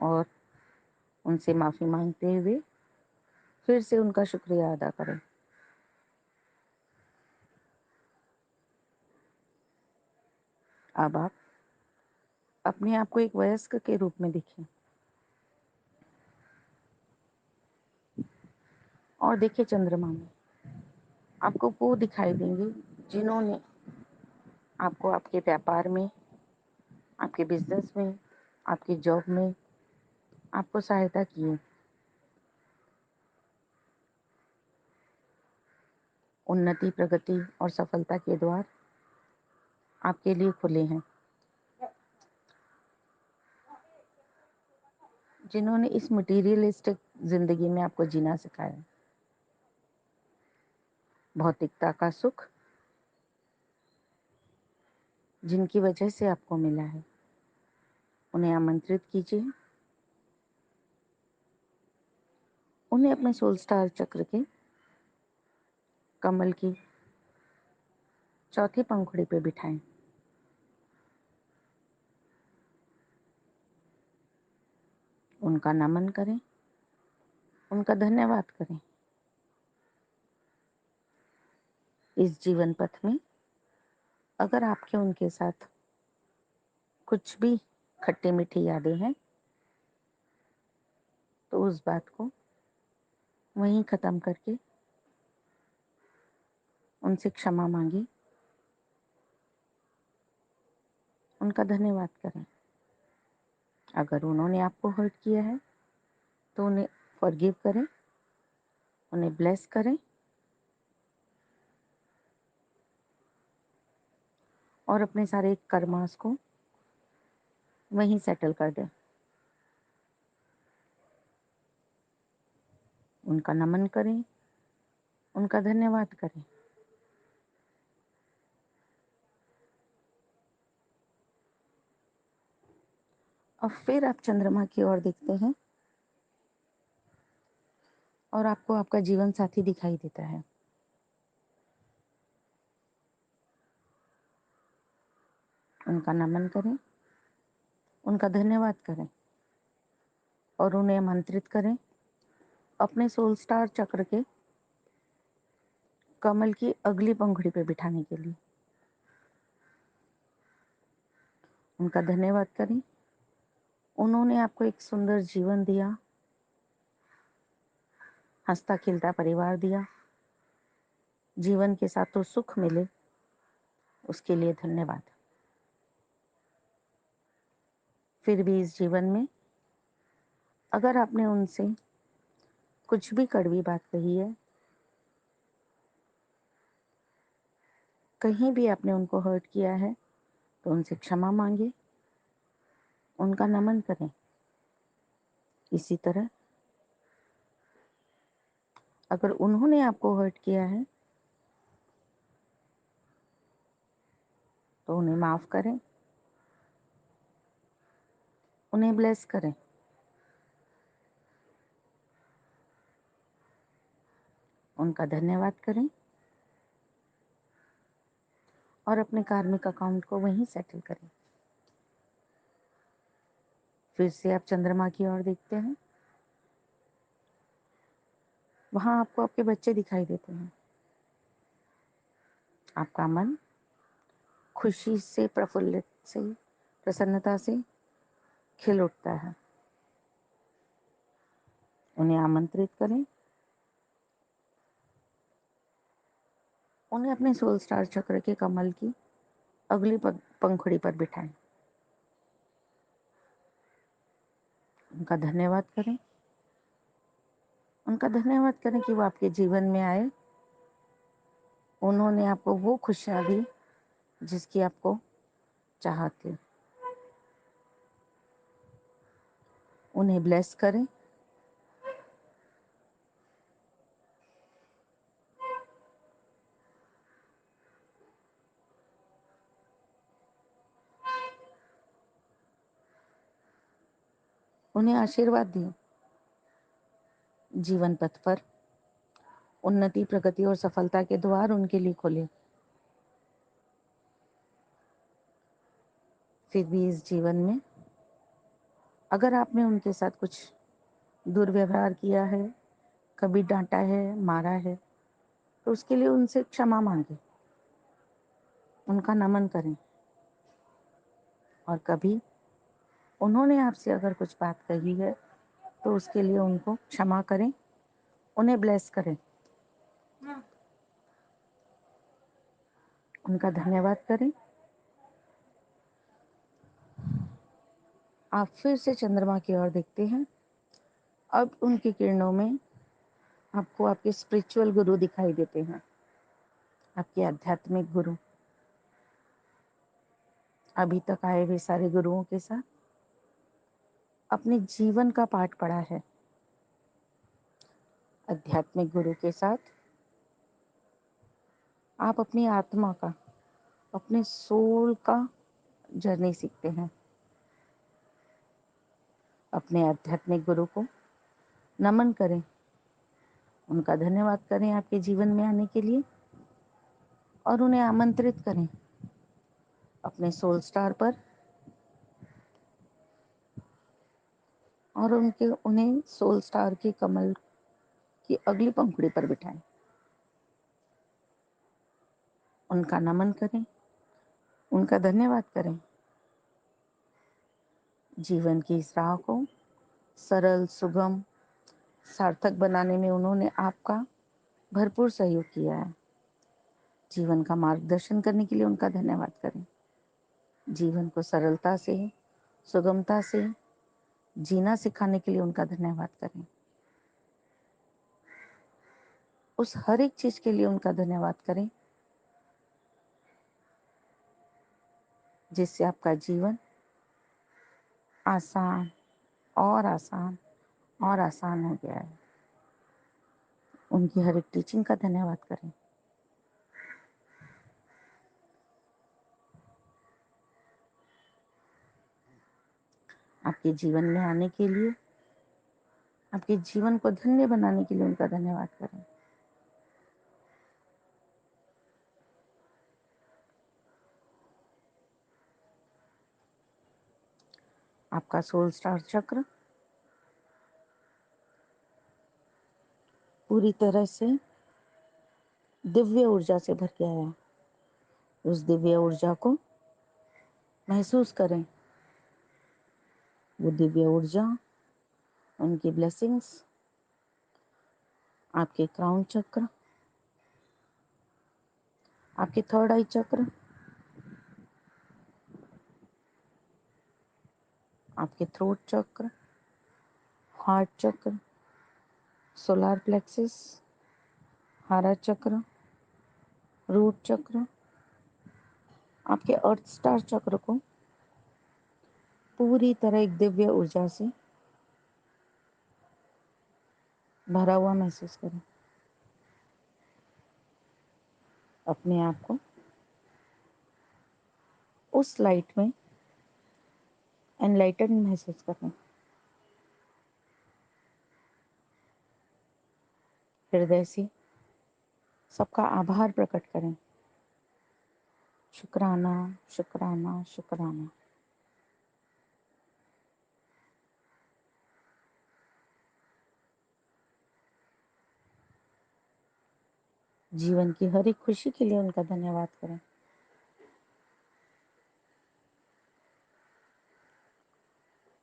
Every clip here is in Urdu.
اور ان سے معافی مانگتے ہوئے پھر سے ان کا شکریہ ادا کریں۔ اب آپ اپنے آپ کو ایک ویسک کے روپ میں دیکھیں اور دیکھیں چندرما میں آپ کو وہ دکھائی دیں گے جنہوں نے آپ کو آپ کے ویاپار میں، آپ کے بزنس میں، آپ کی جاب میں آپ کو سہایتا کی ہے۔ انتی، پرگتی اور سفلتا کے دوار آپ کے لیے کھلے ہیں، جنہوں نے اس مٹیریلسٹک زندگی میں آپ کو جینا سکھایا۔ بھوتکتا کا سکھ جن کی وجہ سے آپ کو ملا ہے، انہیں آمنترت کیجیے، انہیں اپنے سول سٹار چکر کے کمل کی چوتھی پنکھڑی پہ بٹھائیں، ان کا نمن کریں، ان کا دھنیہ واد کریں۔ اس جیون پتھ میں اگر آپ کے ان کے ساتھ کچھ بھی کھٹی میٹھی یادیں ہیں تو اس بات کو وہیں ختم کر کے ان سے کشما مانگی، ان کا دھنیہ واد کریں۔ اگر انہوں نے آپ کو ہرٹ کیا ہے تو انہیں فارگیو کریں، انہیں بلیس کریں اور اپنے سارے کرماس کو وہیں سیٹل کر دیں۔ ان کا نمن کریں، ان کا دھنیہ واد کریں۔ اور پھر آپ چندرما کی اور دیکھتے ہیں اور آپ کو آپ کا جیون ساتھی دکھائی دیتا ہے۔ ان کا نمن کریں، ان کا دھنیہ واد کریں اور انہیں آمنترت کریں اپنے سول سٹار چکر کے کمل کی اگلی پنکھڑی پہ بٹھانے کے لیے۔ ان کا دھنیہ واد کریں، انہوں نے آپ کو ایک سندر جیون دیا، ہنستا کھیلتا پریوار دیا، جیون کے ساتھ تو سکھ ملے، اس کے لیے دھنیہ واد۔ پھر بھی اس جیون میں اگر آپ نے ان سے کچھ بھی کڑوی بات کہی ہے، کہیں بھی آپ نے ان کو ہرٹ کیا ہے تو ان سے کشما مانگے، ان کا نمن کریں۔ اسی طرح اگر انہوں نے آپ کو ہرٹ کیا ہے تو انہیں معاف کریں، انہیں بلیس کریں، ان کا دھنیہ واد کریں اور اپنے کارمک اکاؤنٹ کو وہیں سیٹل کریں۔ پھر سے آپ چندرما کی اور دیکھتے ہیں، وہاں آپ کو آپ کے بچے دکھائی دیتے ہیں۔ آپ کا من خوشی سے، پرفلت سے، پرسنتا سے کھل اٹھتا ہے۔ انہیں آمنترت کریں، انہیں اپنے سول سٹار چکر کے کمل کی اگلی پنکھڑی پر بٹھائیں، ان کا دھنیہ واد کریں، ان کا دھنیہ واد کریں کہ وہ آپ کے جیون میں آئے، انہوں نے آپ کو وہ خوشیاں دی جس کی آپ کو چاہت تھی۔ انہیں بلیس کریں، انہیں آشیرواد دیں۔ جیون پتھ پر انتی، پرگتی اور سفلتا کے دوار ان کے لیے کھولے۔ پھر بھی اس جیون میں اگر آپ نے ان کے ساتھ کچھ دورویوہار کیا ہے، کبھی ڈانٹا ہے، مارا ہے، تو اس کے لیے ان سے کشما مانگے، ان کا نمن کریں. اور کبھی انہوں نے آپ سے اگر کچھ بات کہی ہے تو اس کے لیے ان کو کشما کریں، انہیں بلیس کریں، ان کا دھنیہ واد کریں. آپ پھر سے چندرما کی اور دیکھتے ہیں. اب ان کی کرنوں میں آپ کو آپ کے اسپرچل گرو دکھائی دیتے ہیں، آپ کے آدھیاتمک گرو. ابھی تک آئے ہوئے سارے گروؤں کے ساتھ اپنے جیون کا پاٹ پڑھا ہے. آدھیاتمک گرو کے ساتھ آپ اپنی آتما کا، اپنے سول کا جرنی سیکھتے ہیں. اپنے آدھیاتمک گرو کو نمن کریں، ان کا دھنیہ واد کریں آپ کے جیون میں آنے کے لیے، اور انہیں آمنترت کریں اپنے سول سٹار پر، اور انہیں سول سٹار کے کمل کی اگلی پنکھڑی پر بٹھائیں. ان کا نمن کریں، ان کا دھنیہ واد کریں. جیون کی اس راہ کو سرل، سگم، سارتھک بنانے میں انہوں نے آپ کا بھرپور سہیوگ کیا ہے. جیون کا مارگدرشن کرنے کے لیے ان کا دھنیہ واد کریں. جیون کو سرلتا سے، سگمتا سے جینا سکھانے کے لیے ان کا دھنیہ واد کریں. اس ہر ایک چیز کے لیے ان کا دھنیہ واد کریں جس سے آپ کا جیون آسان اور آسان اور آسان ہو گیا ہے. ان کی ہر ایک ٹیچنگ کا دھنیہ واد کریں. آپ کے جیون میں آنے کے لیے، آپ کے جیون کو دھنیہ بنانے کے لیے ان کا دھنیہ واد کریں. آپ کا سول سٹار چکر پوری طرح سے دیویہ ارجا سے بھر گیا ہے. اس دیویہ ارجا کو محسوس کریں. وہ دیویہ ارجا، ان کی بلیسنگز آپ کے کراؤن چکر، آپ کے تھرڈ آئی چکر، آپ کے تھروٹ چکر، ہارٹ چکر، سولار پلیکسس، ہارا چکر، روٹ چکر، آپ کے ارتھ سٹار چکر کو پوری طرح ایک دیویہ ارجا سے بھرا ہوا محسوس کریں. اپنے آپ کو اس لائٹ میں انلائٹن محسوس کریں. ہردے سے سب کا آبھار پرکٹ کریں. شکرانہ، شکرانہ، شکرانہ. جیون کی ہر ایک خوشی کے لیے ان کا دھنیہ واد کریں.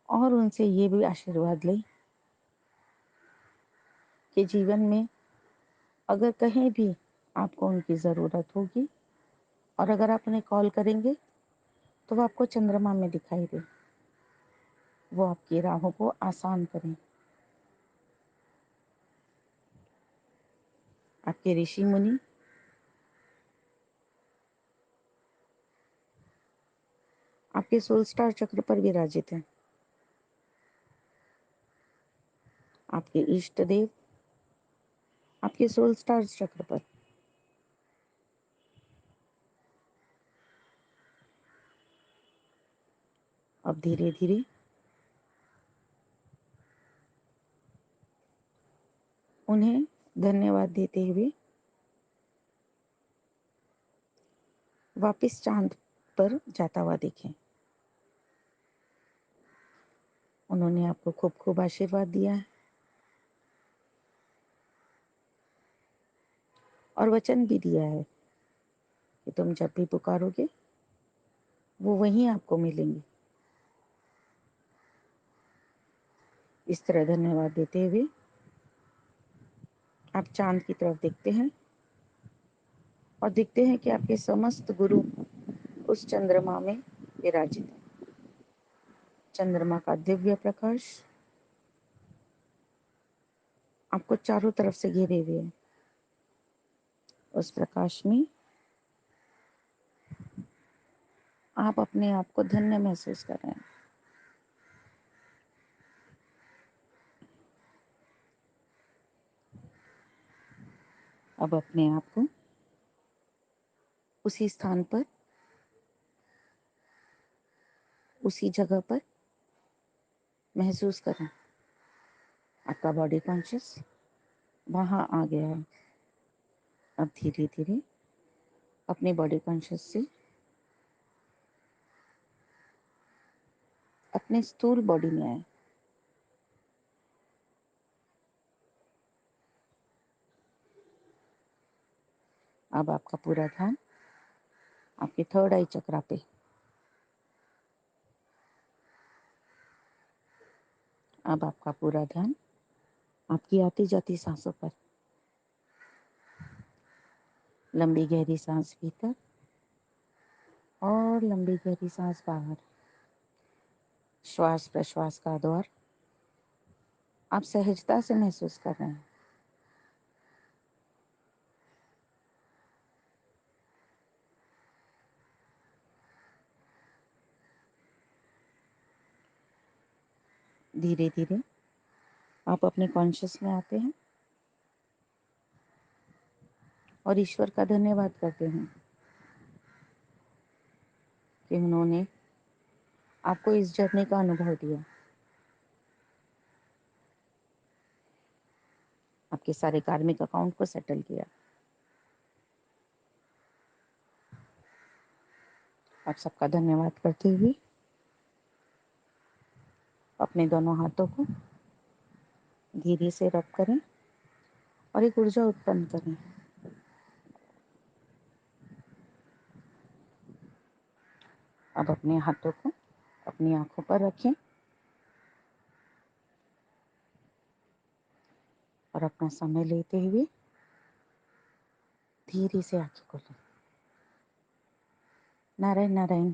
اور ان سے یہ بھی آشیرواد لیں کہ جیون میں اگر کہیں بھی آپ کو ان کی ضرورت ہوگی، اور اگر آپ انہیں کال کریں گے تو وہ آپ کو چندرما میں دکھائی دے. وہ آپ کی راہوں کو آسان کریں. آپ کے رشی منی آپ کے سول سٹار چکر پر وراجت ہیں. آپ کے اشٹ دیو آپ کے سول سٹار چکر پر. اب دھیرے دھیرے انہیں دھنیہ واد دیتے ہوئے واپس چاند پر جاتا ہوا دیکھیں. انہوں نے آپ کو خوب خوب آشیرواد دیا ہے اور وچن بھی دیا ہے کہ تم جب بھی پکارو گے وہ وہیں آپ کو ملیں گے. اس طرح دھنیہ واد دیتے ہوئے آپ چاند کی طرف دیکھتے ہیں اور دیکھتے ہیں کہ آپ کے سمست گرو اس چندرما میں وراجت ہے. چندرما کا دیویہ پرکاش آپ کو چاروں طرف سے گھیرے ہوئے ہیں. اس پرکاش میں آپ اپنے آپ کو دھنیہ محسوس کر رہے ہیں. اب اپنے آپ کو اسی استھان پر اسی جگہ پر محسوس کریں. آپ کا باڈی کانشیس وہاں آ گیا ہے. اب دھیرے دھیرے اپنے باڈی کانشیس سے اپنے استھول باڈی میں آئے. اب آپ کا پورا دھیان آپ کے تھرڈ آئی چکرا پہ. اب آپ کا پورا دھیان آپ کی آتی جاتی سانسوں پر. لمبی گہری سانس بھیتر اور لمبی گہری سانس باہر. شواس پرشواس کا دور آپ سہجتا سے محسوس کر رہے ہیں. دھیرے دھیرے آپ اپنے کانشیس میں آتے ہیں اور ایشور کا دھنیہ واد کرتے ہیں کہ انہوں نے آپ کو اس جرنی کا انوبھو دیا. آپ کے سارے کارمک اکاؤنٹ کو سیٹل کیا. آپ سب کا دھنیہ واد کرتے ہوئے اپنے دونوں ہاتھوں کو دھیرے سے رب کریں اور ایک ارجا اتپن کریں. اب اپنے ہاتھوں کو اپنی آنکھوں پر رکھیں اور اپنا سمے لیتے ہوئے دھیرے سے آنکھیں کھولیں. نارائن نارائن.